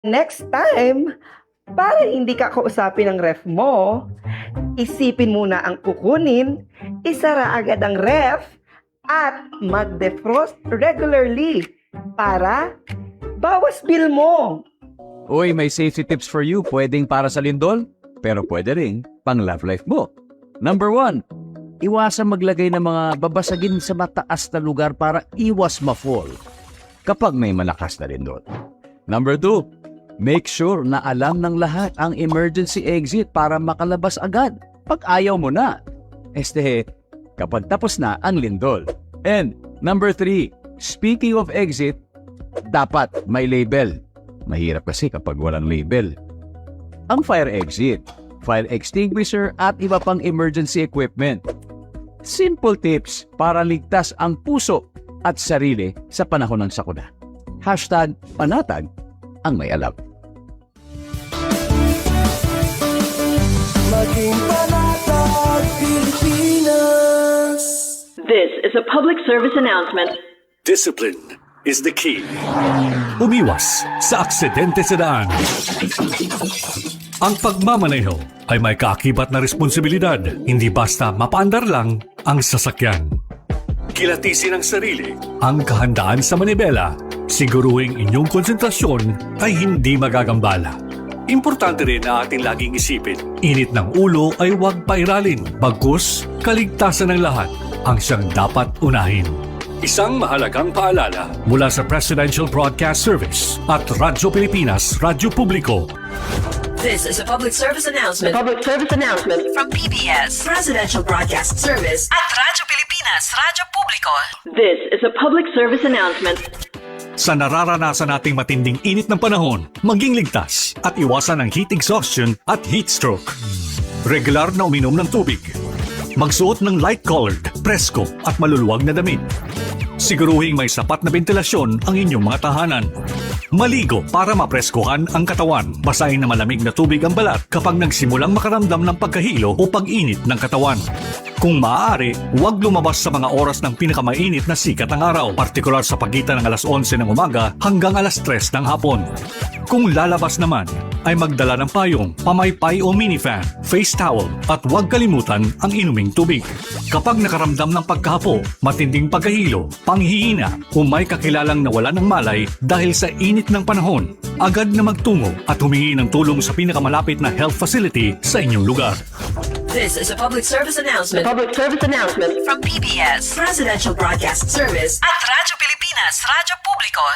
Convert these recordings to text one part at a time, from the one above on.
Next time, para hindi ka kausapin ng ref mo, isipin muna ang kukunin, isara agad ang ref, at mag-defrost regularly para bawas bill mo. Uy, may safety tips for you. Pwedeng para sa lindol, pero pwede rin pang love life mo. Number 1, iwasan maglagay ng mga babasagin sa mataas na lugar para iwas ma-fall kapag may malakas na lindol. Number 2, make sure na alam ng lahat ang emergency exit para makalabas agad pag ayaw mo na. Kapag tapos na ang lindol. And number 3, speaking of exit, dapat may label. Mahirap kasi kapag walang label. Ang fire exit, fire extinguisher at iba pang emergency equipment. Simple tips para ligtas ang puso at sarili sa panahon ng sakuna. #panatag ang may alam. Maging panatag Pilipinas. This is a public service announcement. Discipline is the key. Umiwas sa aksidente sa daan. Ang pagmamaneho ay may kaakibat na responsibilidad, hindi basta mapaandar lang ang sasakyan. Kilatisin ang sarili, ang kahandaan sa manibela, siguruhing inyong konsentrasyon ay hindi magagambala. Importante rin na ating laging isipin, init ng ulo ay huwag pairalin, bagkus kaligtasan ng lahat ang siyang dapat unahin. Isang mahalagang paalala mula sa Presidential Broadcast Service at Radyo Pilipinas, Radyo Publiko. This is a public service announcement from PBS, Presidential Broadcast Service at Radyo Pilipinas, Radyo Publiko. This is a public service announcement. Sa nararanasan nating matinding init ng panahon, maging ligtas at iwasan ang heat exhaustion at heat stroke. Regular na uminom ng tubig. Magsuot ng light-colored, presko at maluluwag na damit. Siguruhing may sapat na ventilasyon ang inyong mga tahanan. Maligo para mapreskohan ang katawan. Basahin na malamig na tubig ang balat kapag nagsimulang makaramdam ng pagkahilo o pag-init ng katawan. Kung maaari, huwag lumabas sa mga oras ng pinakamainit na sikat ng araw, partikular sa pagitan ng alas 11 ng umaga hanggang alas 3 ng hapon. Kung lalabas naman, ay magdala ng payong, pamaypay o minifan, face towel at huwag kalimutan ang inuming tubig. Kapag nakaramdam ng pagkahapo, matinding pagkahilo, panghihina o may kakilalang nawala ng malay dahil sa init ng panahon, agad na magtungo at humingi ng tulong sa pinakamalapit na health facility sa inyong lugar. This is a public service announcement from PBS, Presidential Broadcast Service at Radyo Pilipinas, Radyo Publiko.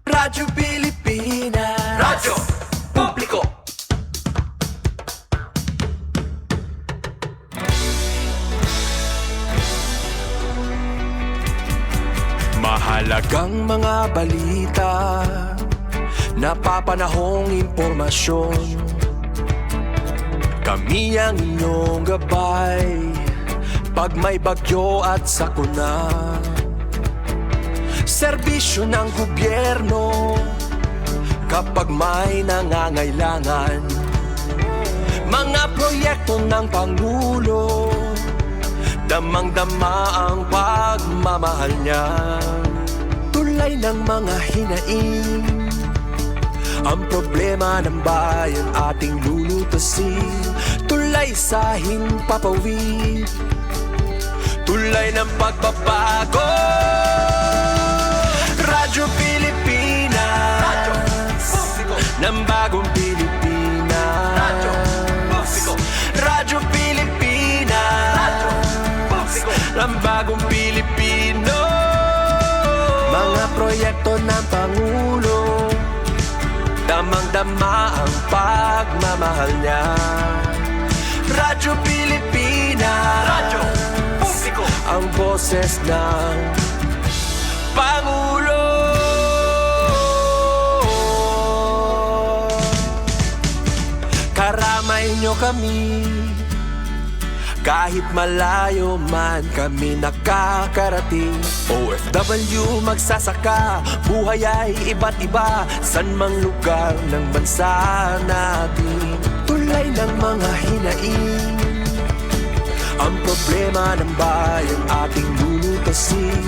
Radyo Pilipinas. Radyo Publiko. Mahalagang mga balita, napapanahong impormasyon. Kami ang inyong gabay pag may bagyo at sakuna. Serbisyo ng gobyerno kapag may nangangailangan. Mga proyekto ng Pangulo, damang-dama ang pagmamahal niya. Tulay ng mga hinaing, ang problema ng bayan ating lulutasin. Tulay sa himpapawid, tulay ng pagbabago. Radyo Pilipinas, Radyo Publiko, ng bagong Pilipinas. Radyo Publiko, Radyo Pilipinas, Radyo Publiko, ng bagong Pilipino. Mga proyekto ng Pangulo, damang-dama ang pagmamahal niya. Radyo Pilipinas, Radyo Publiko, ang boses ng Pangulo. Karamay nyo kami, kahit malayo man kami nakakarating. OFW magsasaka, buhay ay iba't iba, san mang lugar ng bansa natin. Tulay ng mga hinaing, Ang problema ng bayan ating lulutasin,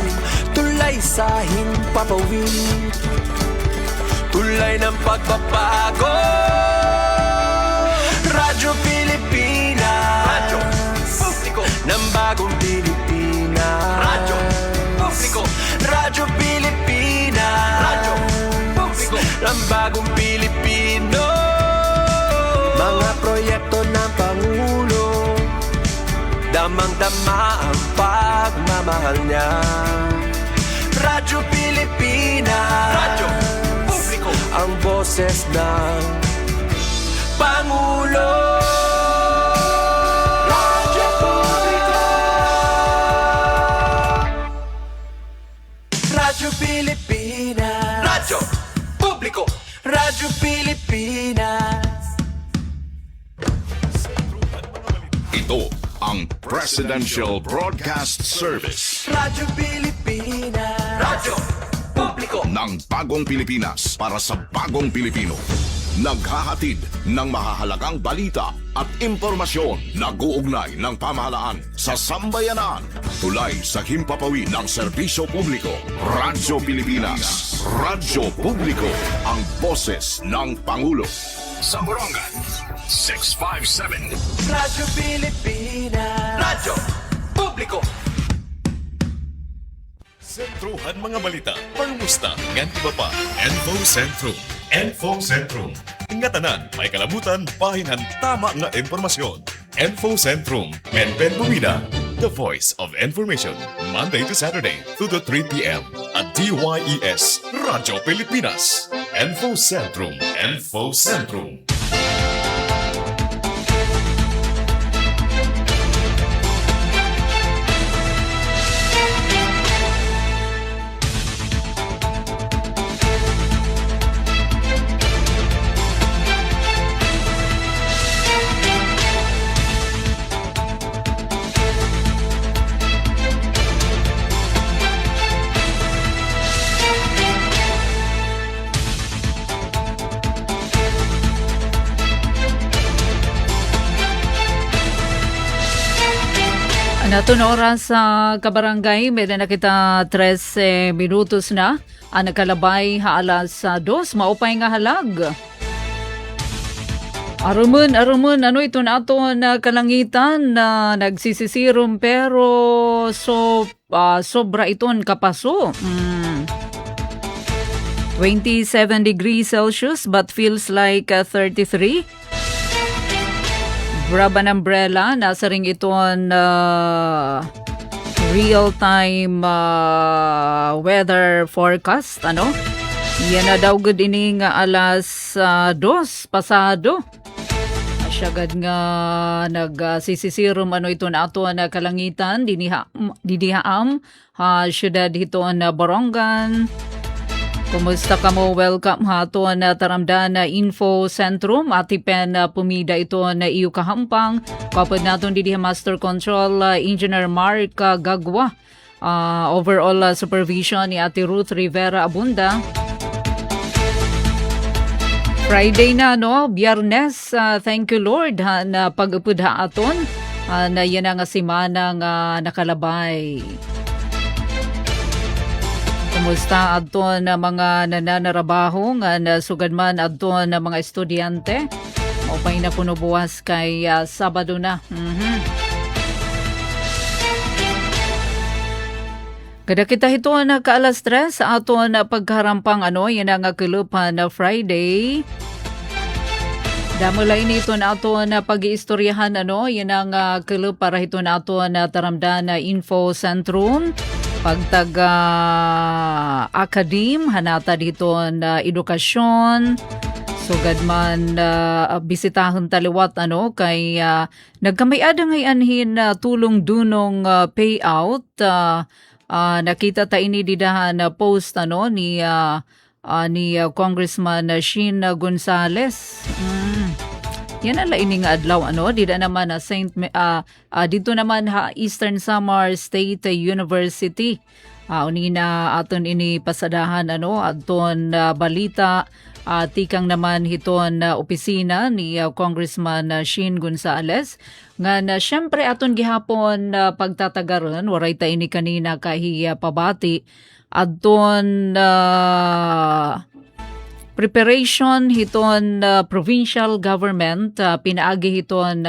tulay sa himpapawid, tulay ng pagbabago. Radyo Pilipinas, radyo publiko ng bagong Pilipinas. Radyo publiko, Radyo Pilipinas, radyo publiko ng bagong Pilipino. Mga proyekto ng Pangulo, damang-dama ang pagmamahal niya. Radyo Pilipinas, radyo publiko, ang boses ng Pangulo. Radyo publiko, Radyo Pilipinas, radyo publiko, Radyo Pilipinas. Ito ang Presidential Broadcast Service Radyo Pilipinas, radyo publiko, ng Bagong Pilipinas para sa Bagong Pilipino. Naghahatid ng mahahalagang balita at impormasyon na guugnay ng pamahalaan sa sambayanan. Tulay sa himpapawid ng serbisyo publiko. Radyo Pilipinas, radyo publiko, ang boses ng Pangulo. Sa Borongan, 657. Radyo Pilipinas, radyo publiko. Sentruhan mga balita, pangumusta, ngan iba pa. Info Sentrum. Info Sentrum. Ingatanan, may kalabutan, pahinhan, tama nga impormasyon. Info Sentrum. Benben Bumida, the voice of information. Monday to Saturday, 2 to 3 p.m. at DYES, Radyo Pilipinas. Info Sentrum. Info Sentrum. Nato na oras sa kabarangay, meron na kita 13 minutos na. Ang nakalabay haalas 2, maupay nga halag. Arumun, ano ito na ito na kalangitan na nagsisisirum pero sobra iton kapaso. 27 degrees Celsius but feels like 33. Grab an umbrella, nasa ring iton real-time weather forecast, ano? Yan na daw good ining alas 2 pasado. Asyagad nga nagsisisirum ano ito na ato na kalangitan, dinihaam, syudad ito na Borongan. Kumusta ka mo? Welcome ha to na taramdan na Info Sentrum. Atipen na pumida ito na iyo kahampang. Kapag natin didi Master Control Engineer Mark Gagwa. Overall supervision ni Ate Ruth Rivera Abunda. Friday na, no? Biyernes. Thank you Lord ha, na pag-upudha aton. Na yan ang simana nga nakalabay. Kumusta adton na mga nananarabaho nga nasugad man adton na mga estudyante? Mapay na puno buwas kay Sabado na. Kada kita hito na kaalas 3 sa aton na pagkarampang yan ang kilupan na Friday. Damulay nito na ato na pag-iistoryahan yan ang kilup para hito na ato na taramdan na Info Sentrum. Pagtaga akadim, hanata dito na edukasyon, sugad man bisitahon taliwat kay nagkamay-ada ngayanhin tulong dunong payout. Nakita ta ini didahan na post ni Congressman Shin Gonzales. Yan ala ini nga adlaw dida naman dito naman Eastern Samar State University. Unina aton ini pasadahan aton balita tikang naman hiton opisina ni Congressman Shin Gonzales nga na syempre aton gihapon pagtatagaran waray ta ini kanina kahiya pabati adton preparation hiton provincial government pinaagi hiton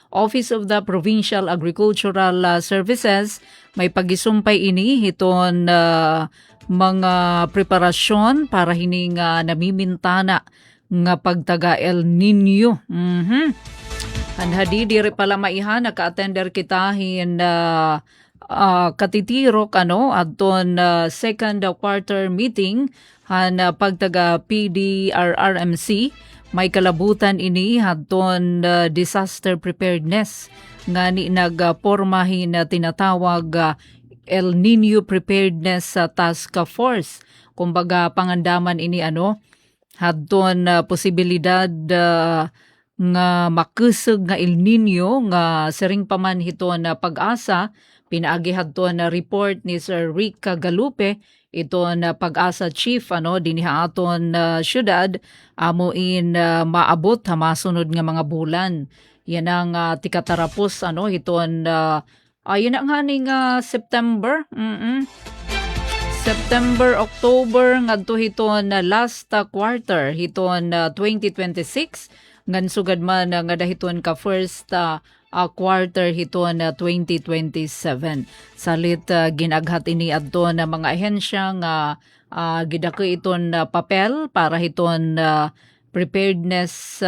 Office of the Provincial Agricultural Services may pagisumpay ini hiton mga preparasyon para hining namimintana nga pagtaga El Nino. Anhadi diri pala maiha naka-attender kita hin katitirok adton second quarter meeting han pagtaga PDRRMC may kalabutan ini hadton disaster preparedness nga ni nagpormahin na tinatawag El Nino Preparedness Task Force. Kumbaga pangandaman ini hadton posibilidad nga makusog nga El Nino nga sering paman hiton pag-asa pinaagi hadton na report ni Sir Rick Galupe ito na pag-asa chief dinhi aton syudad amuin maabot masunod nga mga bulan yan ang tikatarapos hiton yun ang haning September September, October ngadto hiton last quarter hiton 2026 ngan sugad man nga dahiton ka first quarter hiton 2027 salit ginaghat ini adto na mga ahensya nga gidako iton papel para hiton preparedness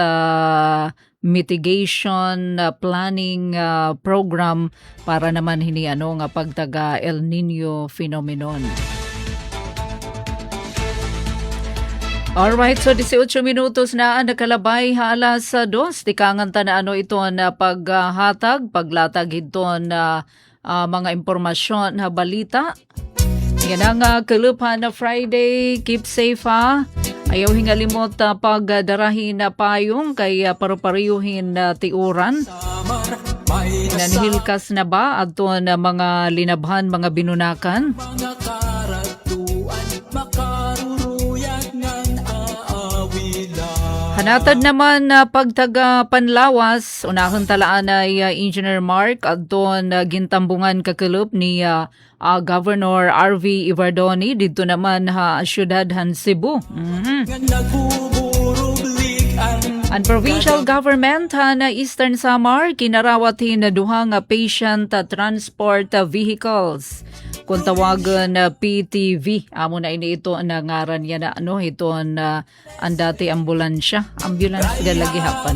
mitigation planning program para naman hini nga pagtaga El Nino phenomenon. Alright, so 18 minutos na nakalabay alas 2. Tikangan ta na ito na paghatag, paglatag ito na mga impormasyon na balita. Yan ang kalupan na Friday. Keep safe ha. Ayaw hingalimot pagdarahin na payong kay parupariyuhin na tiuran. Nanhilkas na ba ato na mga linabhan, mga binunakan? Hanatad naman pagtaga Panlawas, unahang talaan ay Engineer Mark adton gintambungan kakelup ni Governor RV Ivardoni dito naman syudad han Cebu. Ang provincial government na Eastern Samar kinarawat na duha nga patient transport vehicles. Kung tawagan PTV, amo na ini ito na ngaran niya na ito ang dati ambulansya. Ambulance galagi hapa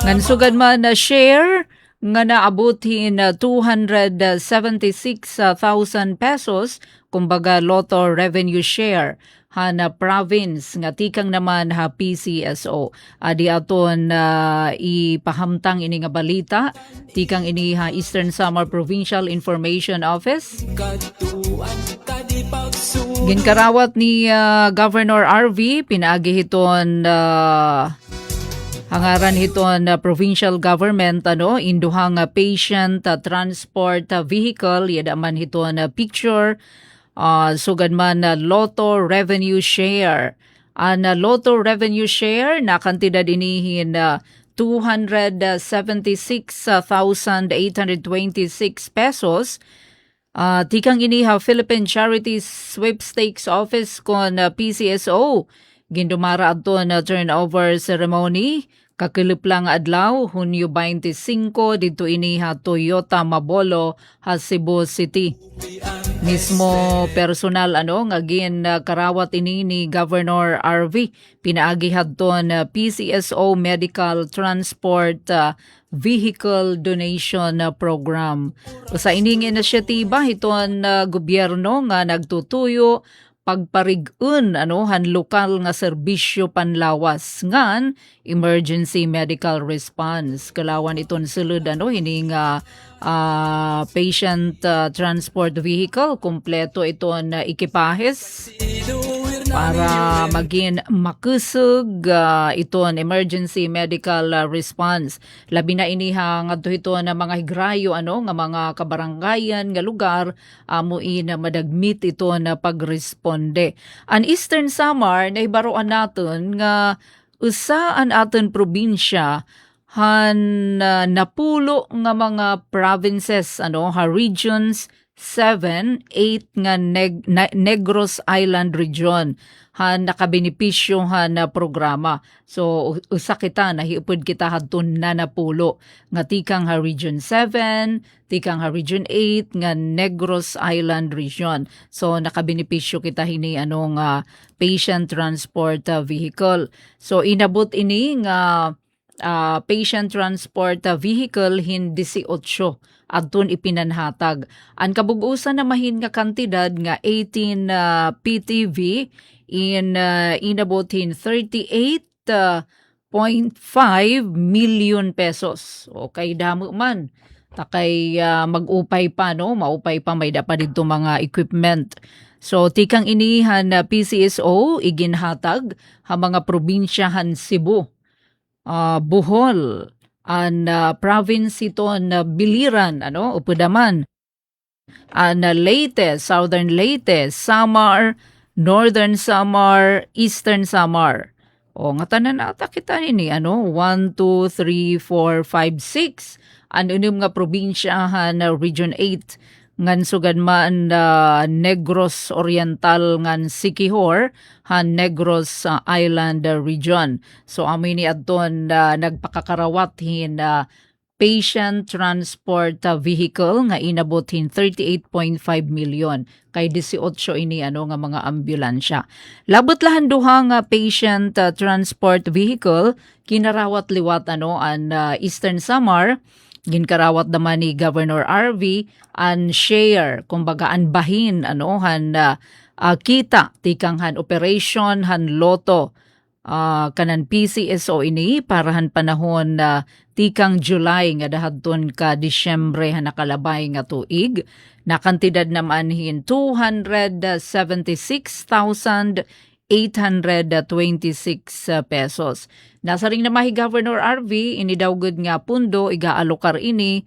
Ngan sugad man na share nga naabutin 276,000 pesos kumbaga Lotto revenue share hana province nga tikang naman PCSO adi aton ipahamtang ini nga balita tikang ini Eastern Samar Provincial Information Office ginkarawat ni Governor RV pinaagi hiton hangaran hiton provincial government induhang patient transport vehicle yada man hiton picture sugad man Lotto revenue share. Lotto revenue share na kantidad inihin 276,826 pesos. Tikang iniha Philippine Charities Sweepstakes Office kon PCSO. Gindumara adto na turnover ceremony. Kakilip lang adlaw, Hunyo 25, dito iniha Toyota Mabolo, Cebu City. Mismo personal nga karawat ini ni Governor RV pinaagi hadton PCSO Medical Transport Vehicle Donation Program. Sa ining inisyatiba hiton gobyerno nga nagtutuyo pagparig-un han lokal nga serbisyo panlawas ngan emergency medical response. Kalawan iton sulod hining patient transport vehicle. Kumpleto ito na ekipahes para maging makusog ito ang emergency medical response. Labi na inihang adto ito na mga higrayo nga mga kabaranggayan nga lugar amuin na madagmit ito na pagresponde. Ang Eastern Samar nahibaroan naton nga usaan aton probinsya han napulo nga mga provinces regions 7, 8 nga Negros Island region han nakabenepisyo na programa. So usa kita nahiupod kita hadton na napulo nga tikang region 7, tikang region 8 nga Negros Island region. So nakabenepisyo kita hini patient transport vehicle. So inabot ini nga patient transport vehicle hindi 18 adton ipinanhatag. Ang kabugusan na mahin nga kantidad nga 18 PTV inabotin 38.5 million pesos. Okay, damo man. Takay mag-upay pa, maupay pa may dapat dito mga equipment. So, tikang inihan na PCSO, iginhatag ha mga probinsyahan Cebu, Bohol, an province ito na Biliran, Upudaman, Leyte, Southern Leyte, Samar, Northern Samar, Eastern Samar. O nga tanan ata kita nini, 1, 2, 3, 4, 5, 6. Unim nga probinsyahan na Region 8 ngan sugad man Negros Oriental ngan Siquijor han Negros Island region. So amin ni adton nagpakakarawat hin patient transport vehicle nga inabotin 38.5 million kay 18 ini nga mga ambulansya. Labot lahan duha nga patient transport vehicle kinarawat liwat an Eastern Samar. Ginkarawat naman ni Governor RV an share, kumbaga an bahin kita tikang han operation han loto kanan PCSO ini para han panahon tikang July nga dahadton ka Disyembre han nakalabay nga tuig na kantidad naman hin 276,826 pesos. Nasa ring namahi Governor RV, inidawgod nga pundo, igaalokar ini,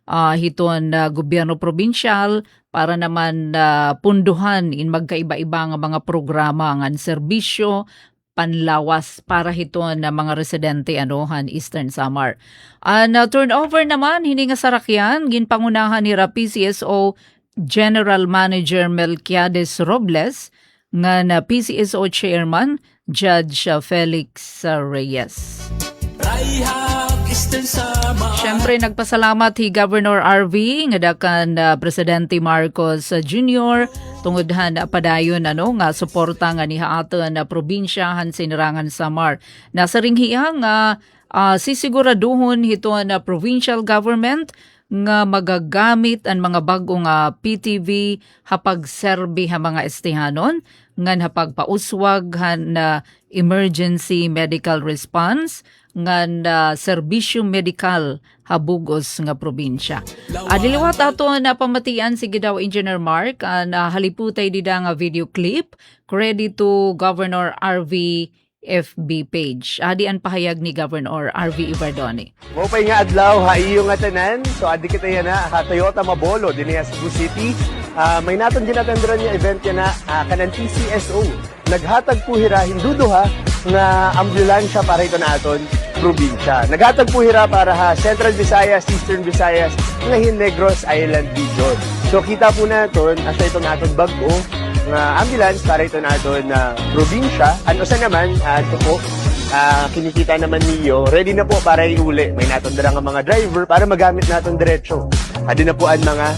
hiton gobyerno probinsyal, para naman punduhan in magkaiba-iba nga mga programa ng serbisyo, panlawas para hiton na mga residente han Eastern Samar. Turnover naman, hini nga sarakyan, ginpangunahan ni PCSO General Manager Melquiades Robles, nga na PCSO Chairman, Judge Felix Reyes. Siyempre, nagpasalamat si Governor RV, nga dakan Presidente Marcos Jr., tungodhan padayon nga suporta nga ni haaton na probinsya han sinirangan Samar. Nasa ringhiya nga sisiguraduhon hito na provincial government nga magagamit ang mga bagong PTV hapag serbi ha mga estihanon ngan hapag pauswag na emergency medical response ngan serbisyo medikal habugos nga probinsya. Adiliwat ato na pamatian si Gidaw Engineer Mark na haliputay dida nga video clip credit to Governor RV FB page. Adi ang pahayag ni Governor RV Ibardoni. Mopay nga adlaw ha iyo nga tanan. So adi kita yan Toyota Mabolo din sa Cebu City. May naton ginatandran niya event yan kanan PCSO. Naghatag po hira hinduduha nga ambulansya para ito naton probinsya. Naghatag po hira para Central Visayas, Eastern Visayas, nga Negros Island region. So kita po naton asa ito naton bago nga ambulance para ito naton probinsya. Ano sa naman ito po kinikita naman niyo, ready na po para iuli. May naton dala nga mga driver para magamit naton diretso. Adi na po ang mga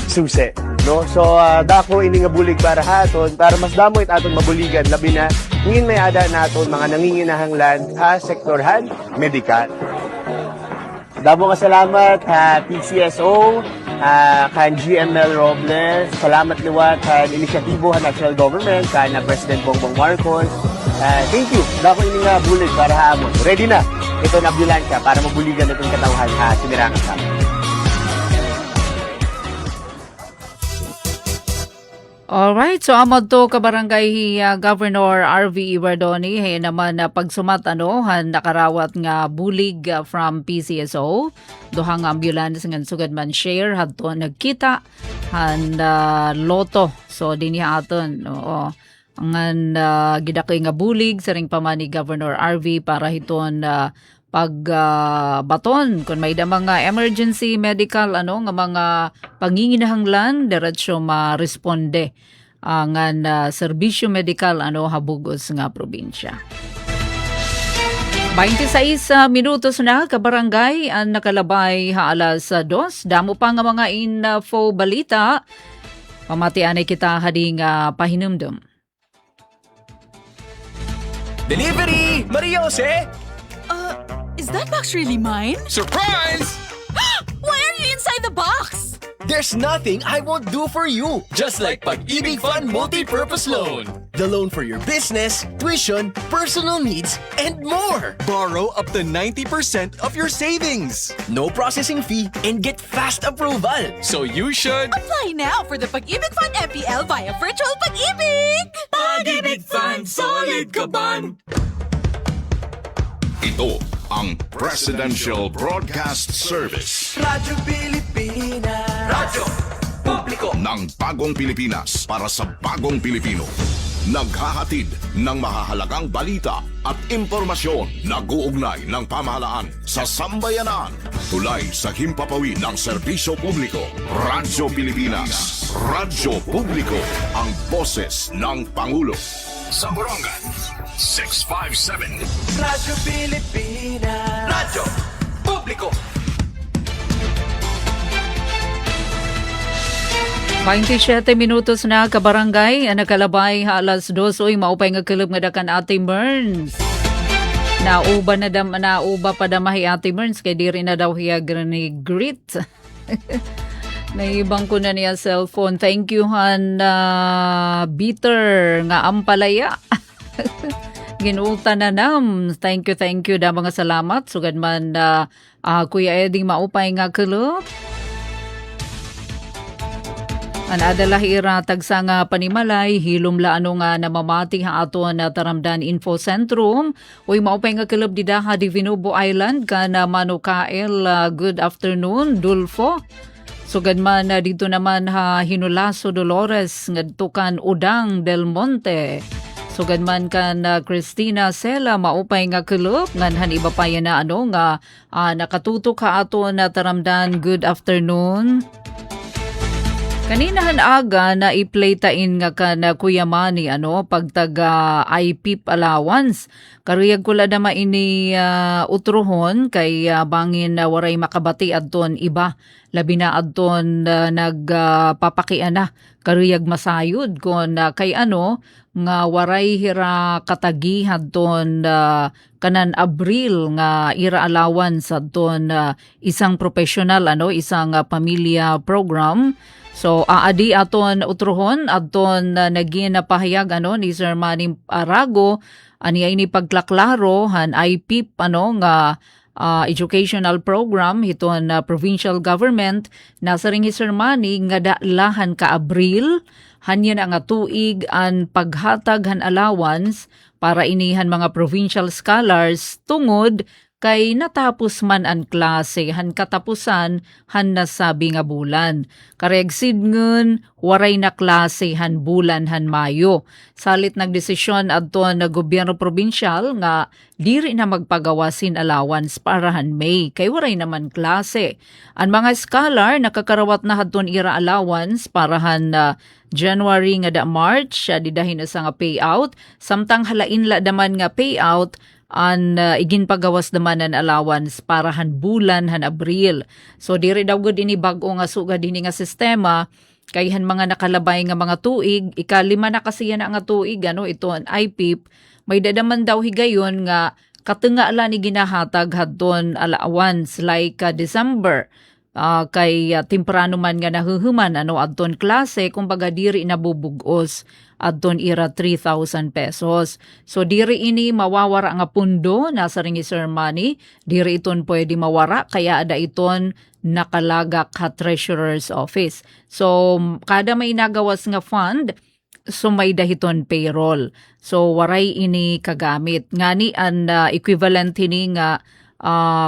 susi. No? So, dako ini nga bulig para haton, para mas damoy aton mabuligan, labi na, ngin may ada naton mga nanginginahang land sektorhan, medikal. Damo nga salamat PCSO, kan GML Robles, salamat liwat kan inisyatibo ha National Government, kan President Bongbong Marcos. Thank you. Dako ini nga bulig para haamon. Ready na. Ito na ambulansya para mabuligan itong katawhan sinirangan sa amin. Alright, so amod to kabarangay Governor R.V. Ibardoni naman na pagsumat han nakarawat nga bulig from PCSO duhang ambulance nga sugad man share hadto nagkita han loto so dinhi aton oo ngan gidakoy nga bulig sa ring paman ni Governor R.V. para hiton pagbaton kung may da mga emergency medical nga mga panginginahanglan diretso ma-responde ngan serbisyo medikal habugos nga probinsya. 26 minutos na kabarangay ang nakalabay alas 2. Damo pa nga mga info balita. Pamatian ay kita hading pahinumdum. Delivery! Maria Jose! Is that box really mine? Surprise! Why are you inside the box? There's nothing I won't do for you. Just like Pag-ibig Fund Multi-Purpose Loan. The loan for your business, tuition, personal needs, and more. Borrow up to 90% of your savings. No processing fee and get fast approval. So you should... Apply now for the Pag-ibig Fund MPL via Virtual Pag-ibig! Pag-ibig Fund, solid ka ban? Ito ang Presidential Broadcast Service Radyo Pilipinas. Radyo Publiko ng Bagong Pilipinas para sa Bagong Pilipino. Naghahatid ng mahahalagang balita at impormasyon na guugnay ng pamahalaan sa sambayanan. Tulay sa himpapawid ng serbisyo publiko. Radyo Pilipinas. Radyo Publiko. Ang boses ng Pangulo. Samburongan 657. Radyo Pilipinas. Radyo Publiko. 27 minutos na kabarangay ang nakalabay alas 2 uy maupay nga kelab nga dakan Ate Burns. Nauba pa damahi Ate Burns kay diri na daw hiya greet. Naibang ko na niya cellphone. Thank you han bitter nga ampalaya. Ginuta na nam. Thank you da mga salamat. Sugad man Kuya Eddie maupay nga kelab. Anadalahira tagsa nga panimalay, hilom laano nga namamati ha ato na Taramdan Info Centrum. Uy, maupay nga kilab di daha di Vinubo Island ka na Manukael. Good afternoon, Dulfo. Sugad man dito naman ha Hinulaso Dolores, ngadtukan Udang Del Monte. Sugad man kan Christina Sela, maupay nga kilab. Nganhan iba pa yan na nga nakatutok ha ato na Taramdan. Good afternoon. Kaninahan aga na i-playtain nga ka na Kuya Manny pagtaga IPIP allowance. Karuyag ko la dama ini utruhon kay bangin waray makabati adton iba. Labi na adton nagpapakian na karuyag masayod kon kay nga waray hira katagi adton kanan Abril nga ira allowance adton isang professional isang pamilya program. So, aadi aton utruhon, aton naging napahayag ni Sir Manny Arago, aniya ini pagklaklaro, han IPIP, nga educational program, hiton provincial government, nasa ring Sir Manny, nga dalahan ka Abril, hanyan ang tuig an paghatag han allowance, para inihan mga provincial scholars, tungod, kay natapos man ang klase, han katapusan, han nasabi nga bulan. Karegsid ngun, waray na klase, han bulan, han Mayo. Salit nagdesisyon adto na gobyerno probinsyal nga diri na magpagawasin allowance para han May, kay waray naman klase. Ang mga scholar nakakarawat na hadton ira allowance para han January nga da March, didahin na sa nga payout, samtang halain la daman nga payout, an igin pagawas naman ang allowance para han bulan han Abril. So diri daw gud ini bag-o nga suga dinhi nga sistema kay han mga nakalabay nga mga tuig, ikalima na kasi yan nga tuig ito ang IPIP, may dadaman daw higayon nga katenga la ni ginahatag hadton allowance like December. kay temprano man nga nahuhuman adton klase kumbaga diri nabubugos adton ira 3,000 pesos. So diri ini mawawara nga pundo nasa ring Sir Manny, diri iton pwede mawara kaya ada iton nakalagak ka treasurer's office. So kada may nagawas nga fund sumay dahiton payroll. So waray ini kagamit. Ngani an equivalent ini nga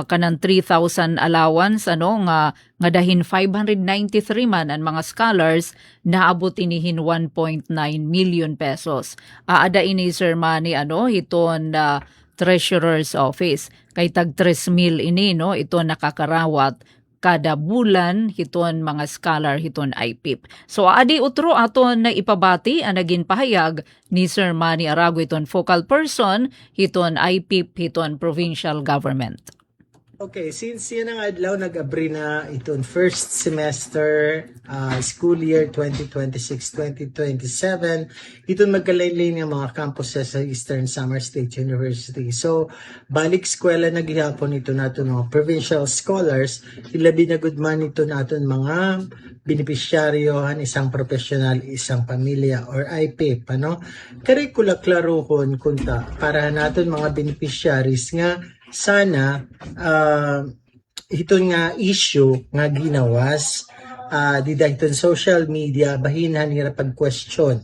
kanang 3,000 allowance nga dahin 593 man ang mga scholars naabot inihin 1.9 million pesos. Ada ini Sir Manny iton treasurer's office kay tag 3,000 ini ito nakakarawat kada bulan hiton mga scholar hiton IPIP. So adi utro aton na ipabati ang naging pahayag ni Sir Manny Arago hiton focal person hiton IPIP hiton provincial government. Okay, since yan ang adlaw nag-abri na itong first semester school year 2026-2027, itong magkalain-lain ng mga campuses sa Eastern Samar State University. So, balik eskwela na gihapon ito nato mga provincial scholars, ilabi na good man ito nato mga beneficiaryohan, isang professional, isang pamilya, or IPIP, Kari kula-klarohon kunta para naton mga beneficiaries nga sana ito nga issue nga ginawas di dahil social media bahinhan nila pag-question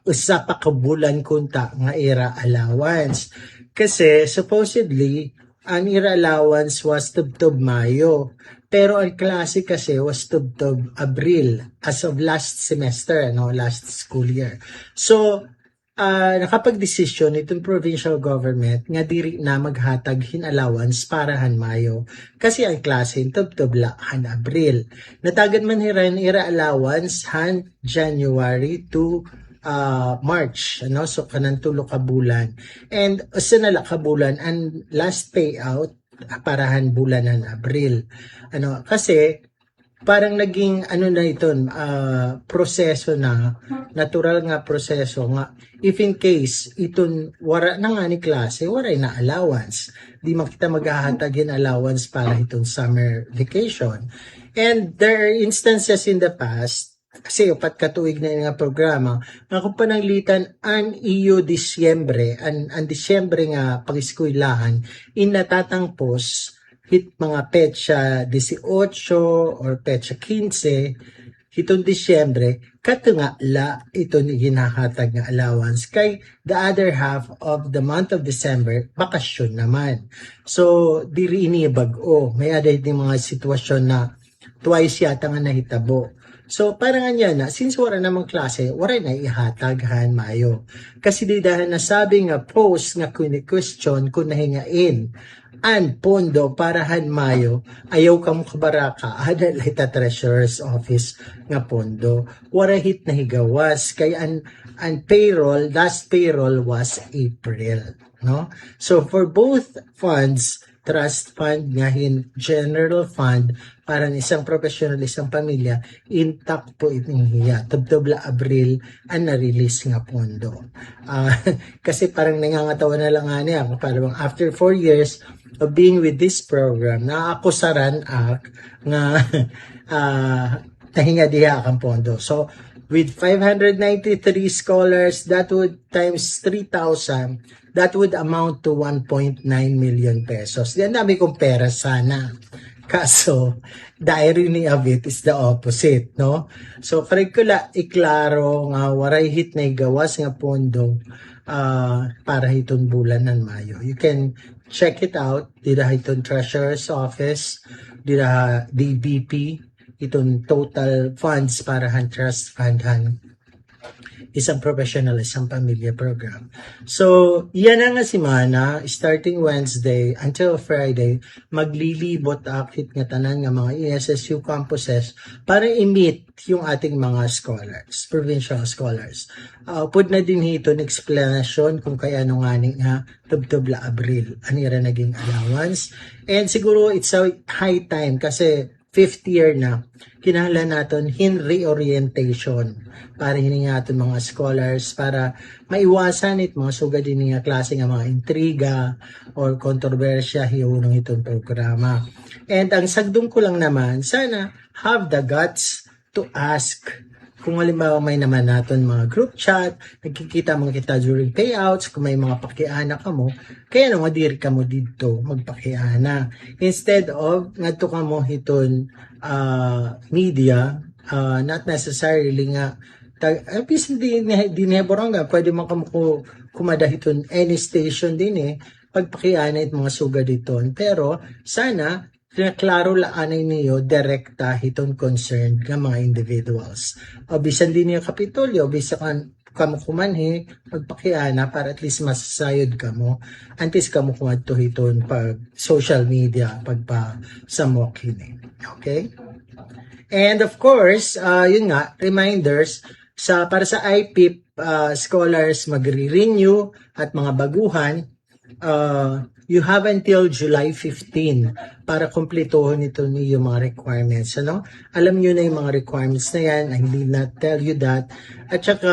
usa pa ka bulan kunta nga era allowance kasi supposedly ang era allowance was tubtob Mayo pero ang klase kasi was tubtob Abril as of last semester last school year. So nakapag-desisyon itong provincial government nga diri na maghatag hin allowance para han Mayo kasi ang klase tubtubla han Abril. Natagad man hiran ira allowance han January to March, so kanang tulo ka bulan. And usa na la ka bulan ang last payout para han bulan han Abril. Kasi parang naging na ito, proseso na, natural nga proseso nga, if in case itong wara na nga ni klase, waray na allowance. Di makita maghahatagin allowance para itong summer vacation. And there are instances in the past, kasi upat katuig na nga programa, nga kung pananglitan ang iyo Disyembre, ang Disyembre nga pag-eskwelahan, natatangpos, hit mga petsa 18 or petsa 15 hitong Disyembre katunga la ito ni ginahatag nga allowance kay the other half of the month of December bakasyon naman. So diri ini bag-o may aday din mga sitwasyon na twice yata nga nahitabo. So parang na since wala namang klase wala na ihataghan Mayo kasi di dahil nasabi nga post nga question kung nahingain ang pondo para han Mayo, ayaw kamo kabaraka, hadal hita treasurer's office nga pondo. Wara hit na higawas, kay ang payroll, last payroll was April. So for both funds, trust fund nga general fund para ng isang professional, isang pamilya, intact po itong hiya. Tubtubla Abril ang na-release nga pondo. Kasi parang nangangatawa na lang niya. Parang after 4 years of being with this program, naakusaran nga nahinga diha ang pondo. So, with 593 scholars, that would times 3,000, that would amount to 1.9 million pesos. Yan dami kong pera sana. Kaso, the irony of it is the opposite, So, karikula, iklaro nga waray hit na igawas nga pondo para hitong bulan ng Mayo. You can check it out. Dira hitong Treasurer's Office, dira DBP, itong total funds para han trust fund han isang professional, isang pamilya program. So, yan na nga si Mana, starting Wednesday until Friday, maglilibot akit nga tanan nga mga ESSU campuses para i-meet yung ating mga scholars, provincial scholars. Pud na din ito explanation kung kaya ano nga nga tubtubla Abril, anira naging allowance. And siguro it's a high time kasi fifth year na, kinahanglan natin reorientation para hiningi natin mga scholars para maiwasan mga sugad din nga klase nga mga intriga or kontrobersya hiunong itong programa. And ang sagdong ko lang naman, sana have the guts to ask. Kung halimbawa may naman natin mga group chat, nagkikita mga kita during payouts, kung may mga pakiana ka mo, kaya naman diri ka mo dito magpakiana. Instead of, ngadto ka mo hiton media, not necessarily nga, di neborang nga, pwede mo ka mo kumada hiton any station din pagpakiana it mga suga dito. Pero, sana, klaro laanay niyo direkta hiton concerned nga mga individuals. O bisan din niyo kapitolyo, bisan kamo kumanhi pagpakiana para at least masasayod kamo antes kamo kumadto hiton pag social media pagpa samok hini. Okay? And of course, yun nga, reminders para sa IPIP scholars magre-renew at mga baguhan, you have until July 15 para kumpletuhin ito niyo mga requirements. Alam niyo na yung mga requirements na yan. I need not tell you that. At saka,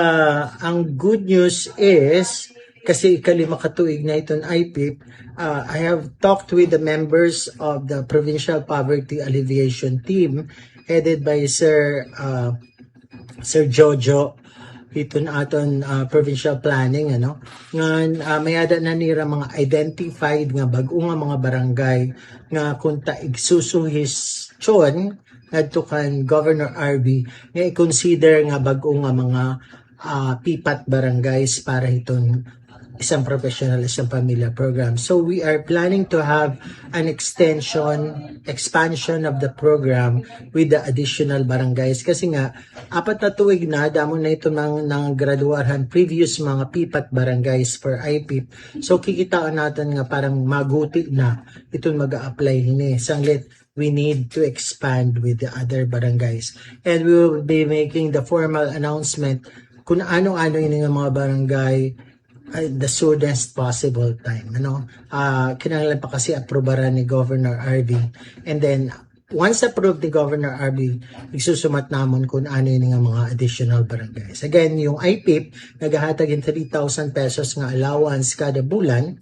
ang good news is, kasi ikalima katuig na itong IPIP, I have talked with the members of the Provincial Poverty Alleviation Team headed by Sir Jojo iton aton provincial planning nga mayada na nira mga identified nga bag-o nga mga barangay nga kunta igsusuhis chon ngadto kan Governor RB nga i-consider nga bag-o nga mga pipat barangays para iton isang professional, isang pamilya program. So we are planning to have an expansion of the program with the additional barangays. Kasi nga, 4 na tuig na, damo na ito ng graduarhan previous mga pipat barangays for IPIP. So kikitaan natin nga parang maguti na itong mag-a-apply hini. Sanglit, we need to expand with the other barangays. And we will be making the formal announcement kung ano-ano yun mga barangay the soonest possible time. Kinahanglan pa kasi aprobaran ni Governor RB. And then, once approved ni Governor RB, isusumat namon kung ano yung mga additional barangays. Again, yung IPIP, naghahatag in 3,000 pesos nga allowance kada bulan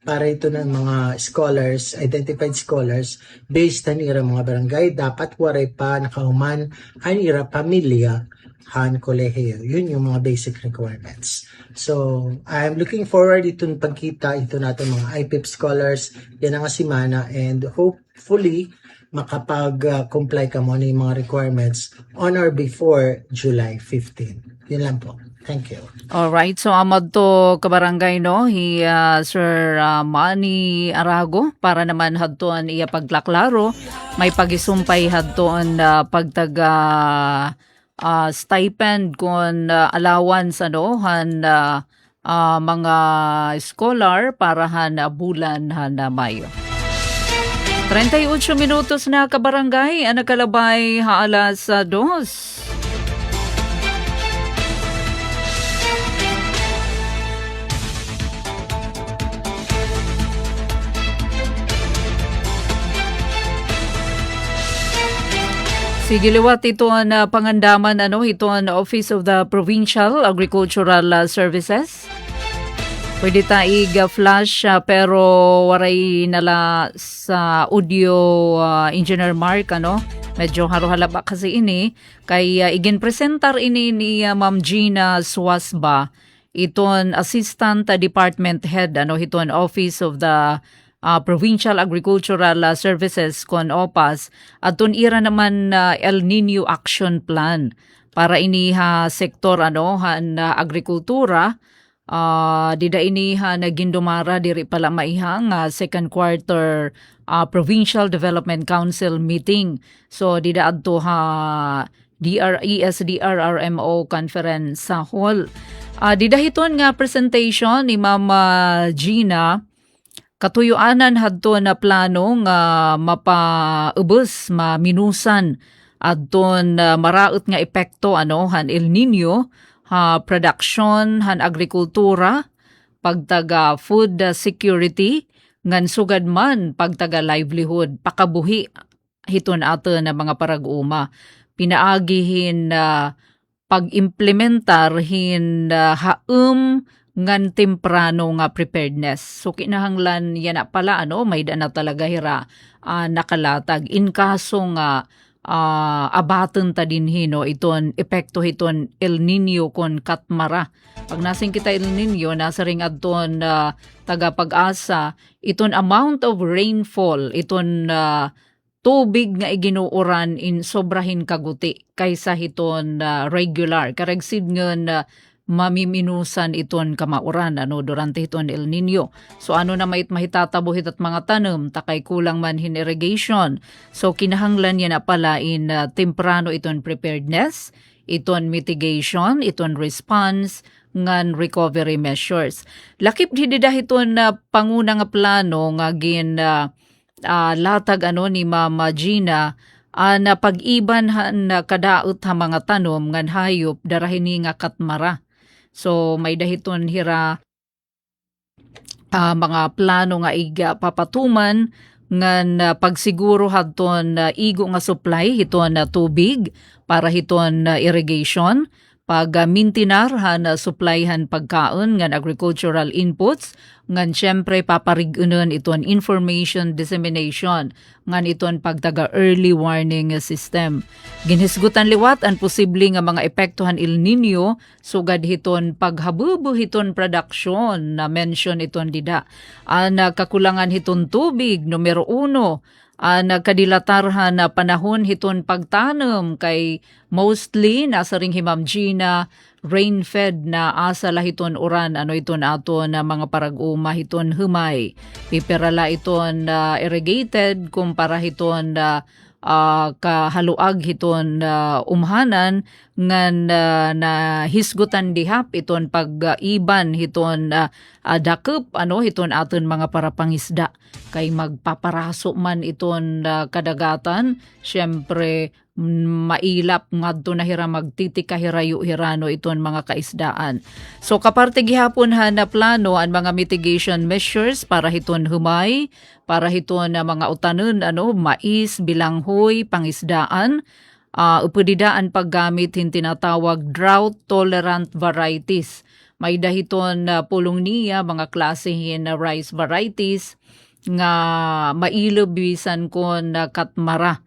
para ito ng mga scholars, identified scholars, based on ira mga barangay. Dapat waray pa nakahuman ang ira pamilya han kolehiyo. Yun yung mga basic requirements. So, I'm looking forward itong pagkita ito natin mga IPIP scholars yan ang asimana and hopefully makapag-comply ka mo ng mga requirements on or before July 15. Yun lang po. Thank you. Alright, so amad to kabarangay Sir Manny Arago para naman hadtoan iya paglaklaro may pagisumpay hadtoan pagtaga stipend kon allowance mga scholar para bulan Mayo. 38 minutos na kabarangay ang nakalabay alas 2. Sige liwat ito ang pangandaman ito ang Office of the Provincial Agricultural Services. Pwede taig flash pero waray nala sa audio Engineer Mark medyo haruhalaba kasi ini kay igin presentar ini ni Ma'am Gina Suasba iton Assistant Department Head iton Office of the Provincial Agricultural Services kon OPAS at ira naman El Nino Action Plan para ini sektor agrikultura dida ini nagindumara diri pala maihang second quarter Provincial Development Council meeting. So dida adto DRESDRRMO conference sa hall. Dida hiton nga presentation ni Ma'am Gina katuyuanan hadto na plano nga mapaubos maminusan adton maraot nga epekto han El Nino production han agrikultura pagtaga food security ngan sugad man pagtaga livelihood pakabuhi hiton ato na mga parag-uma. Pinaagihin na pag-implementar hin ngan temprano nga preparedness. So kinahanglan yan na pala may na talaga hira nakalatag in kaso nga abaten ta din hino iton epekto hiton El Nino kon katmara. Pag nasing kita El Nino nasa ring adton taga Pag-asa iton amount of rainfall iton tubig nga iginuuran in sobrahin kaguti kaysa hiton regular karagsid ngen mamiminusan iton kamauran durante hiton El Nino. So na mahitatabuhit at mga tanom takay kulang man hin irrigation. So kinahanglan yan na pala in temprano iton preparedness, iton mitigation, iton response ngan recovery measures. Lakip dida hiton panguna nga plano nga gin latag ni Mama Gina na pag-iban na kadaot ha mga tanom ngan hayop darahini nga katmara. So may dahiton hira mga plano nga iga papatuman ngan pagsiguro hadton igo nga supply hiton tubig para hiton irrigation, pag mintinar han supplyhan pagkaon ngan agricultural inputs, ngan syempre paparigunon iton information dissemination ngan iton pagtaga early warning system. Ginhisgutan liwat ang posible nga mga epektohan El Nino sugad hiton paghabubo hiton production na mention iton dida. Kakulangan hiton tubig numero 1. Nagkadilatarhan na panahon hiton pagtanom kay mostly nasa ring Ma'am Gina rain-fed na asa lahiton uran iton ato na mga parag-uma hiton humay. Piperala iton irrigated kumpara hiton kahaluag hiton umhanan ngan na hisgutan dihap iton pag-iban hiton dakep hiton aton mga parapangisda kay magpaparaso man iton kadagatan syempre mailap ngadto na hira magtitika hirayo-hirano iton mga kaisdaan. So kaparte gihapon na plano ang mga mitigation measures para hiton humay, para hiton mga utanon mais, bilanghoy, pangisdaan, upudidaan paggamit hin tinatawag drought tolerant varieties. May dahiton pulong niya mga klase hin rice varieties nga mailob bisan kon katmara.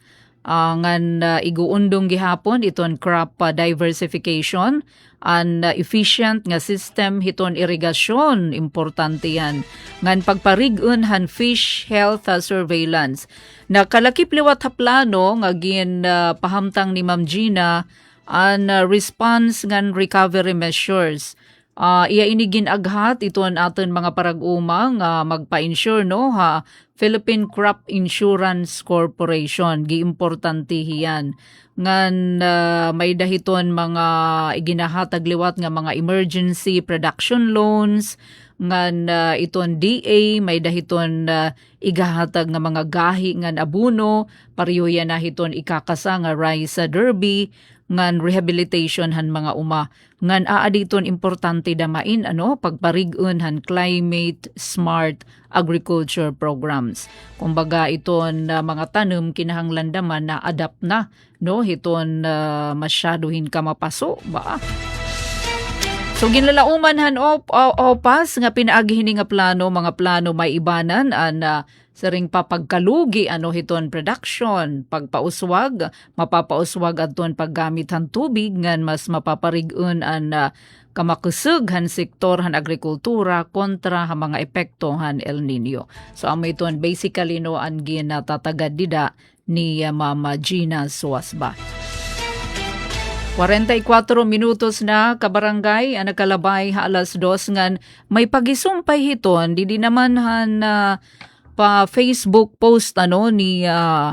Ngan iguundong gihapon iton crop diversification and efficient nga system hiton irigasyon importante yan ngan pagparigon han fish health surveillance. Nakalakip liwat ha plano nga gin pahamtang ni Ma'am Gina an response ngan recovery measures. Iya inigin aghat iton aton mga parag-uma nga magpa-insure Philippine Crop Insurance Corporation giimportante hiyan ngan may dahiton mga iginahatag liwat nga mga emergency production loans ngan iton DA may dahiton igahatag nga mga gahi ngan abuno pareho yan na hiton ikakasa nga rice derby ngan rehabilitation han mga uma ngan aaditon importante damain pagparigon han climate smart agriculture programs. Kumbaga iton mga tanom kinahanglan daman na adapt na hiton masyadohin ka mapaso ba. So ginlalauman han opas nga pinaagihin nga plano mga plano may ibanan sa ring papagkalugi hiton production pagpauswag mapapauswag adton paggamit han tubig ngan mas mapaparigon an kamakusog han sektor han agrikultura kontra ha mga epekto han El Nino. So amo iton basically ang ginatatagad dida ni Mama Gina Suasba. 44 minutos na kabarangay ang nakalabay alas 2 ngan may pagisumpay hiton di naman han pa Facebook post ni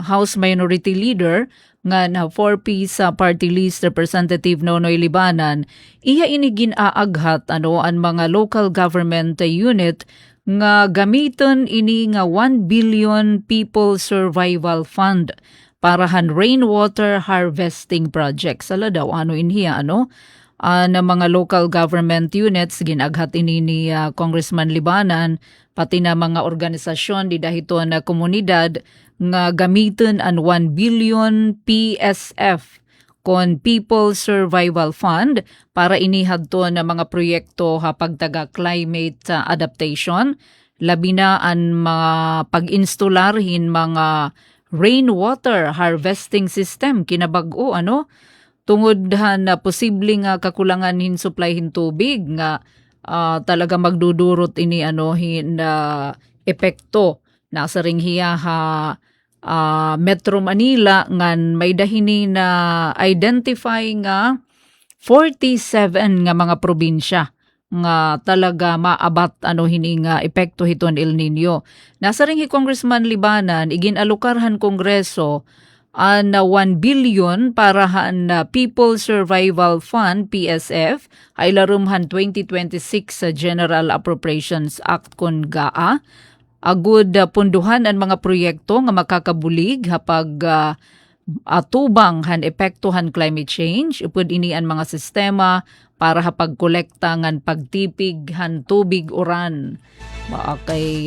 House Minority Leader nga 4-piece party list Representative Nonoy Libanan iya inigin aaghat ang mga local government unit nga gamiton ini nga 1 billion people survival fund para han rainwater harvesting project. Sala daw inhiya na mga local government units ginaghat ini ni Congressman Libanan pati na mga organisasyon di dahito na komunidad nga gamiton ang 1 billion PSF kon People Survival Fund para inihadto na mga proyekto pagtaga climate adaptation, labi na ang mga pag-instalar hin mga rainwater harvesting system kinabag-o tungod na posibleng kakulangan hin supply hin tubig nga talaga magdudurot ini hin epekto nasa ring hiya Metro Manila ngan may dahini na identify nga 47 nga mga probinsya nga talaga maabat hini nga epekto hiton El Nino. Nasa ring hi Congressman Libanan iginalukarhan Kongreso na 1 billion para na People Survival Fund PSF ay larumhan 2026 sa General Appropriations Act kon GAA. Agud punduhan ang mga proyekto nga makakabulig hapag atubang han epekto han climate change upod ini ang mga sistema para hapag kolekta ngan pagtipig han tubig uran kay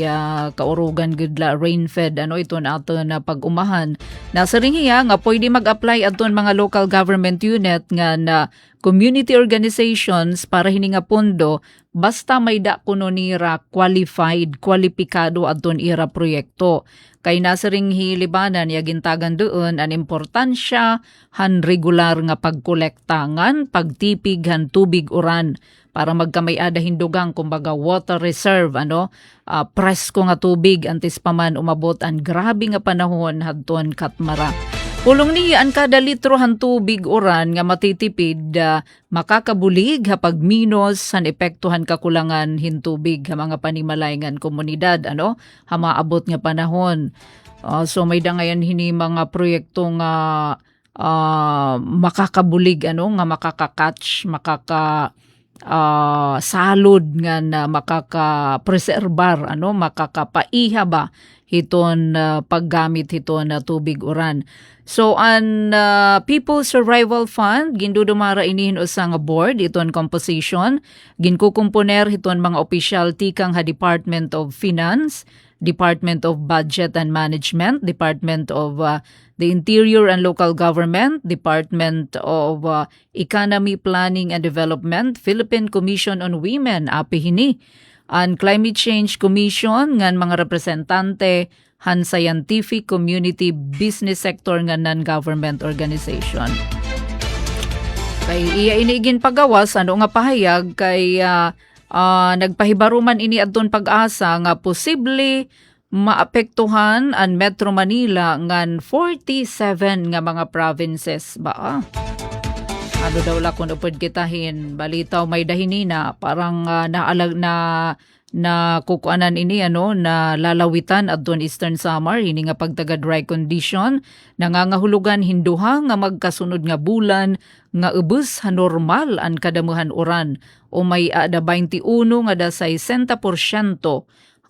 kaurugan gudla rain-fed ito nato na pag-umahan. Nasa ring hiya nga pwede mag-apply aton mga local government unit nga na community organizations para hininga pondo basta may da kuno nira kwalipikado aton ira proyekto. Kay nasa ring hilibanan yagintagan doon ang importansya han regular nga pagkolektangan pagtipig han tubig uran para magkamay-ada hindugang kumbaga water reserve presko nga tubig antes pa man umabot ang grabe nga panahon hadton katmara. Pulong niya ang kada litro han tubig uran nga matitipid makakabulig hapag minus han epektuhan kakulangan hin tubig ha mga panimalayngan komunidad maabot nga panahon. So may da ngayon hini mga proyekto nga makakabulig nga makakakatch salud nga na makakapreserbar makakapaiha ba hiton paggamit hiton na tubig uran. So an People Survival Fund gindudumara inihin usa nga board iton composition ginkukumponer hiton mga opisyal tikang ha Department of Finance, Department of Budget and Management, Department of the Interior and Local Government, Department of Economy Planning and Development, Philippine Commission on Women, apihini, ang Climate Change Commission, ngan mga representante, han scientific community business sector nga non-government organization. Kay iya inigin pagawas, nga pahayag, kay nagpahibaruman ini adton pag-asa nga posible maapektuhan ang Metro Manila ngan 47 nga mga provinces ba. Daw la kun upod kitahin balitaw may dahinina parang naalag na kukuanan ini na lalawitan adton Eastern Samar ini nga pagtaga dry condition nangangahulugan hinduha nga magkasunod nga bulan nga ubos normal ang kadamuhan uran o may ada 21 nga da 60%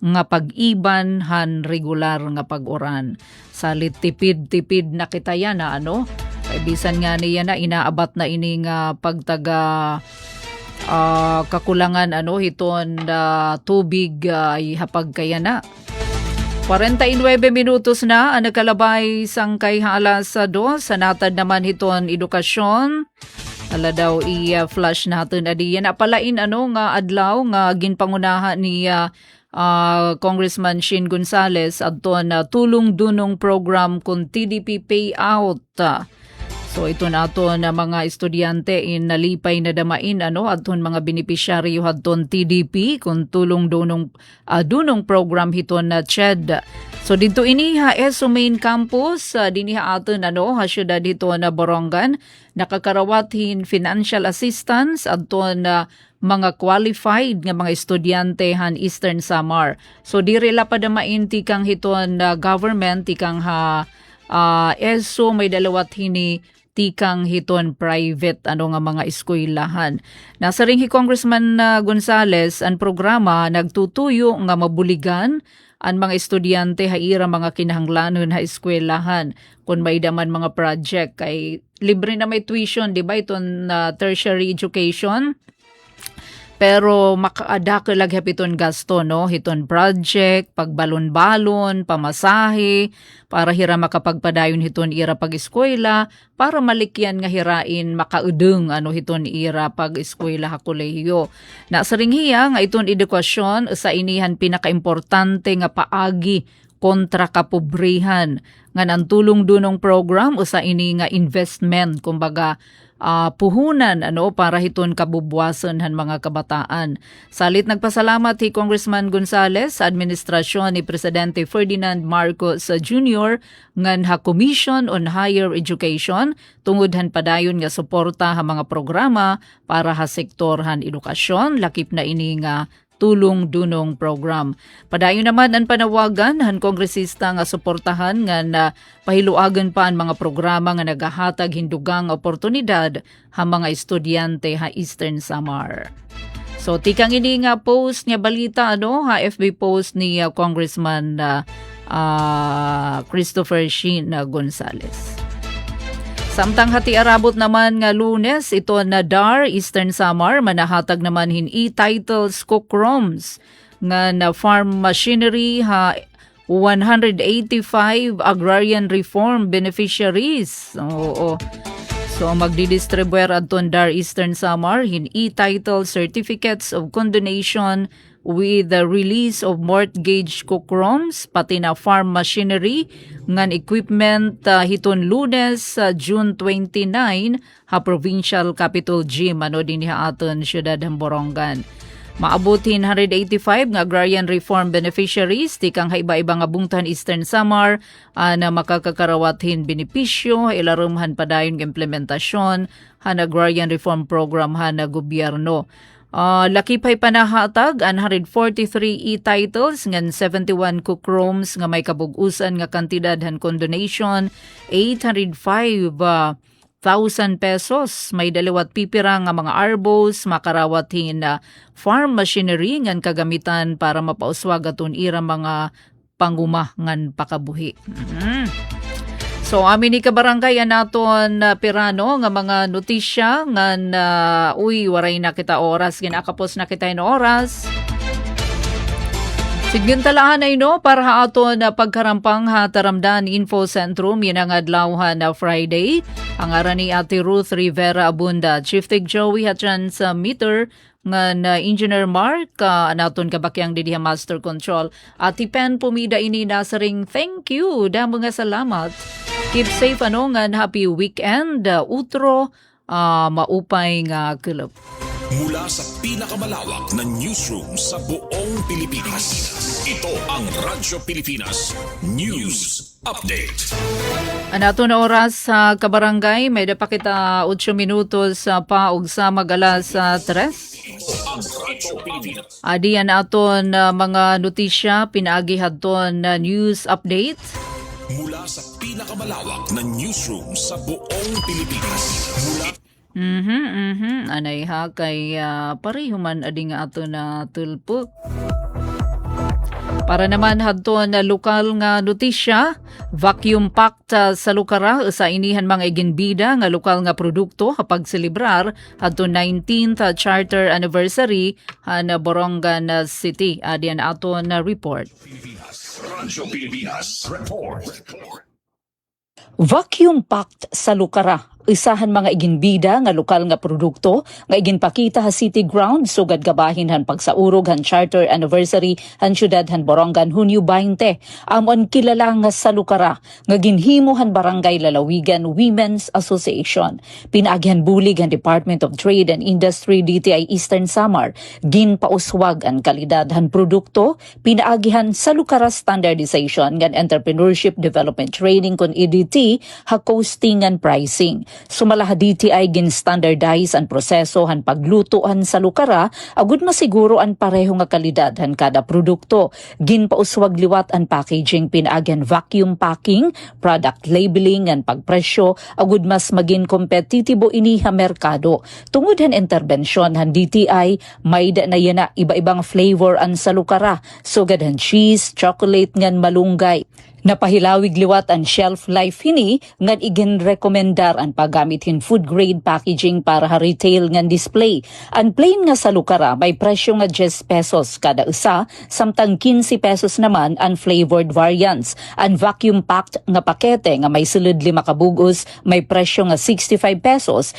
nga pag-iban han regular nga pag-uran. Salit tipid-tipid na kita yan bisan nga niya na inaabat na ini nga pagtaga kakulangan hiton tubig ay hapag kaya na. 49 minutos na ang nagkalabay sangkay alas 2 sa natad naman hiton edukasyon. Ala daw i-flash natin adiyan apalain nga adlaw nga ginpangunahan ni Congressman Shin Gonzales adton tulong dunong program kun TDP payout. So ito nato na mga estudyante in nalipay na damain adton mga benepisyaryo hadton TDP kun tulong dunong program hiton na CHED. So dito ini ESO main campus diniha aton ha syudad dito na Borongan nakakarawat hin financial assistance adton mga qualified nga mga estudyante han Eastern Samar. So dire la padamain tikang hiton government tikang ESO may dalawat hini tikang hiton private nga mga eskwelahan. Nasa ring hi Congressman Gonzales ang programa nagtutuyo nga mabuligan ang mga estudyante haira mga kinahanglanon ha eskwelahan kung may daman mga project kay libre na may tuition, di ba, itong tertiary education. Pero makaada ka lang iton gasto, no? Iton project, pagbalon-balon, pamasahe, para hira makapagpadayon iton ira pag-eskwela, para malikyan nga hirain makaudeng iton ira pag-eskwela ha kolehiyo. Nasaring hiya nga iton edukasyon sa inihan pinakaimportante nga paagi kontra kapobrihan. Nga ng tulong dunong program o sa ini nga investment, kumbaga, puhunan para hiton kabubwasan han mga kabataan. Salit nagpasalamat si Congressman Gonzales sa administrasyon ni Presidente Ferdinand Marcos Jr. ngan ha Commission on Higher Education tungod han padayon nga suporta ha mga programa para ha sektor han edukasyon, lakip na ini nga tulong dunong program. Padayon naman ang panawagan han kongresista nga suportahan nga pahiluagan pa ang mga programa nga nagahatag hindugang oportunidad ha mga estudyante ha Eastern Samar. So tikang ini nga post nga balita ha FB post ni Congressman Christopher Shin Gonzales. Samtang hati arabot naman nga Lunes, ito na DAR, Eastern Samar, manahatag naman hin e-titles Cookroms nga na farm machinery ha 185 agrarian reform beneficiaries. Oo. So magdidistribuer adton DAR Eastern Samar hin e-title certificates of condonation with the release of mortgage cookroms pati na farm machinery ngan equipment hiton Lunes June 29 ha Provincial Capital Gym din ha aton siyudad ng Borongan. Maabutin 185 nga agrarian reform beneficiaries tikang haiba-iba nga bungtan Eastern Samar na makakakarawathin benepisyo ilarumhan padayon nga implementasyon han agrarian reform program han na gobyerno. Lakipay panahatag an 143 e-titles ngan 71 cookroms nga may kabug-usan nga kantidad han condonation 805,000 pesos. May dalawat pipira nga mga arbos makarawathin farm machinery ngan kagamitan para mapauswag aton ira mga panguma ngan pakabuhi. So amin ni kabarangay naton pirano nga mga notisya ngan waray na kita oras ginakapos na kita ino oras. Sigin talaan ay para ha aton pagkarampang ha taramdan Info Centrum yan ang adlawhan na Friday. Ang ara ni Ate Ruth Rivera Abunda, Chief Tig Joey hatran sa meter nga Engineer Mark naton kabakyang didiha Master Control. Ati Pen pumida ini nasaring thank you damo nga salamat. Keep safe nga happy weekend utro maupay nga kulop. Mula sa pinakamalawak na newsroom sa buong Pilipinas. Ito ang Radyo Pilipinas News Update. Anato na oras sa kabarangay, may dapakita 8 minutos pa ug sa magalas 3. Adiyan aton mga notisya pinaagi hadton news update. Mula sa pinakamalawak na newsroom sa buong Pilipinas. Anay ha kay parehuman adi nga ato na tulpo. Para naman hadton na lokal nga notisya, vacuum pact sa Lucara sa inihan mga iginbida nga lokal nga produkto kapag selebrar hadton 19th charter anniversary na Borongan City. Adiyan ato na report. Radyo Pilipinas Report. Vacuum pact sa Lucara. Isahan mga iginbida nga lokal nga produkto nga iginpakita ha City Ground sugad gabahin han pagsaurog han charter anniversary han syudad han Borongan Hunyo 20. Amon kilala nga sa Lucara nga ginhimo han Barangay Lalawigan Women's Association. Pinaagihan bulig han Department of Trade and Industry DTI Eastern Samar ginpauswag ang kalidad han produkto pinaagihan sa Lucara Standardization ngan Entrepreneurship Development Training kon EDT ha costing and pricing. Sumalaha DTI gin standardize ang proseso han paglutoan sa lukara, agud masiguro ang pareho nga kalidad han kada produkto. Gin pauswag liwat ang packaging, pinaagyan vacuum packing, product labeling ang pagpresyo, agud mas maging kompetitibo ini ha merkado. Tungod han interbensyon han DTI, may da na yana iba-ibang flavor ang sa lukara, sugad han cheese, chocolate ngan malunggay. Napahilawig liwat ang shelf life hini ngan igin rekomendar ang paggamit hin food grade packaging para ha retail ngan display. Ang plain nga sa lukara may presyo nga 10 pesos kada isa, samtang 15 pesos naman ang flavored variants. Ang vacuum packed nga pakete nga may sulod 5 kabugos may presyo nga 65 pesos,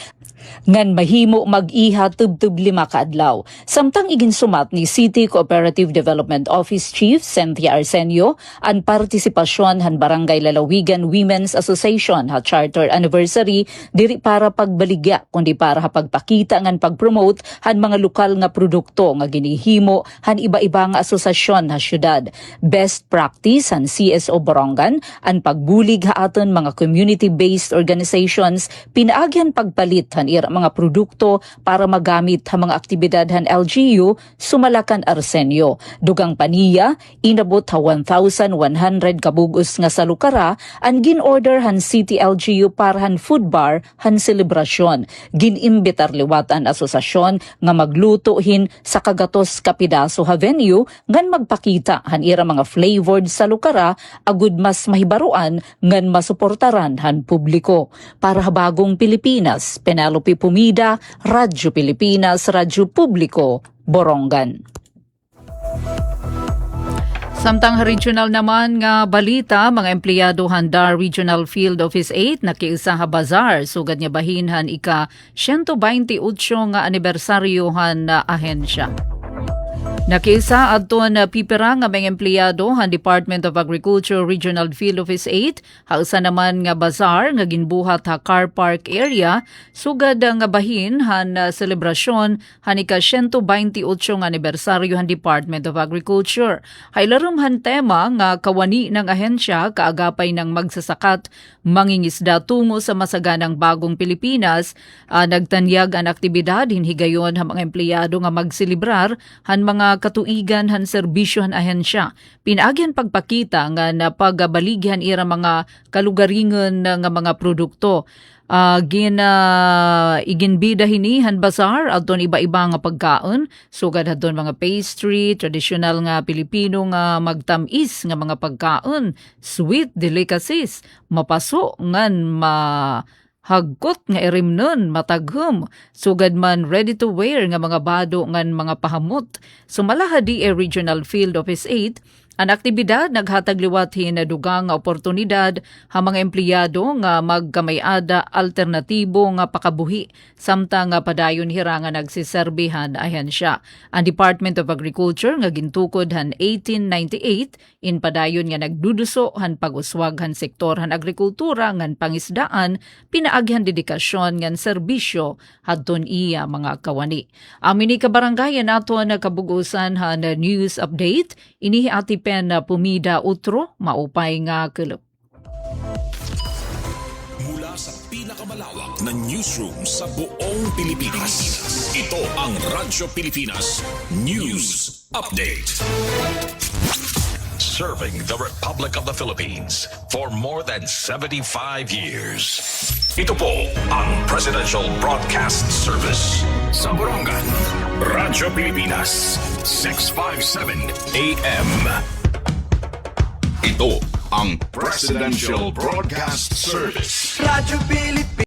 ngan mahimo mag-iha tub-tub 5 kaadlaw. Samtang iginsumat ni City Cooperative Development Office Chief Cynthia Arsenio ang partisipasyon han Barangay Lalawigan Women's Association ha charter anniversary diri para pagbaligya kundi para ha pagpakita ngan pagpromote han mga lokal nga produkto nga ginihimo han iba-iba nga asosasyon ha syudad. Best practice han CSO Borongan ang pagbulig ha aton mga community-based organizations, pinaagyan pagpalit han ira mga produkto para magamit ha mga aktibidad han LGU, sumalakan Arsenio. Dugang paniya, inabot ha 1,100 kabugos nga sa lukara, ang gin-order han City LGU para han food bar han selebrasyon. Gin-imbitar liwat ang asosasyon nga maglutohin sa kagatos kapidaso ha venue, ngan magpakita han ira mga flavored sa lukara, agud mas mahibaruan ngan masuportaran han publiko. Para ha bagong Pilipinas, Penelope Pumida, Radyo Pilipinas, Radyo Publiko, Borongan. Samtang regional naman nga balita, mga empleyado handa Regional Field Office 8 nakiusa ha bazar, sugad niya bahinhan ika 128 nga anibersaryo han ahensya. Nakiisa adton pipira nga mga empleyado han Department of Agriculture Regional Field Office 8, hausa naman nga bazar nga ginbuhat ha car park area, sugad nga bahin han selebrasyon han ika 128 nga anibersaryo han Department of Agriculture. Haylarom han tema nga kawani ng ahensya kaagapay ng magsasakat mangingisda tungo sa masaganang bagong Pilipinas. Nagtanyag ang aktibidad hinhigayon ha mga empleyado nga magselebrar han mga katuigan han serbisyo han ahensya. Pinaagyan pagpakita nga napagabaligyan ira mga kalugaringon nga mga produkto. Iginbida hini han bazar adton iba-iba nga pagkaon, sugad adton mga pastry, traditional nga Pilipino nga magtamis nga mga pagkaon, sweet delicacies, mapaso ngan hagkot nga irimnon mataghum, sugad man ready to wear nga mga bado ngan mga pahamot. Sumalaha di Regional Field Office 8, ang aktibidad naghatag liwat na dugang nga oportunidad ha mga empleyado nga magkamayada alternatibo nga pakabuhi, samtang nga padayon hirangan nagsiserbihan ahensya. Ang Department of Agriculture nga gintukod han 1898 in padayon nga nagduduso han pag-uswag han sektor han agrikultura ngan pangisdaan, pinaagyan dedikasyon ngan serbisyo hadton iya mga kawani. Amin ni kabarangayan nato na kabugusan han news update, inihi ati pen Pumida Utro, maupay nga kulop. Mula sa pinakamalawak na newsroom sa buong Pilipinas, ito ang Radyo Pilipinas News Update. Serving the Republic of the Philippines for more than 75 years. Ito po ang Presidential Broadcast Service sa Borongan, Radyo Pilipinas, 657 AM. Ito ang Presidential Broadcast Service. Radyo Pilipinas.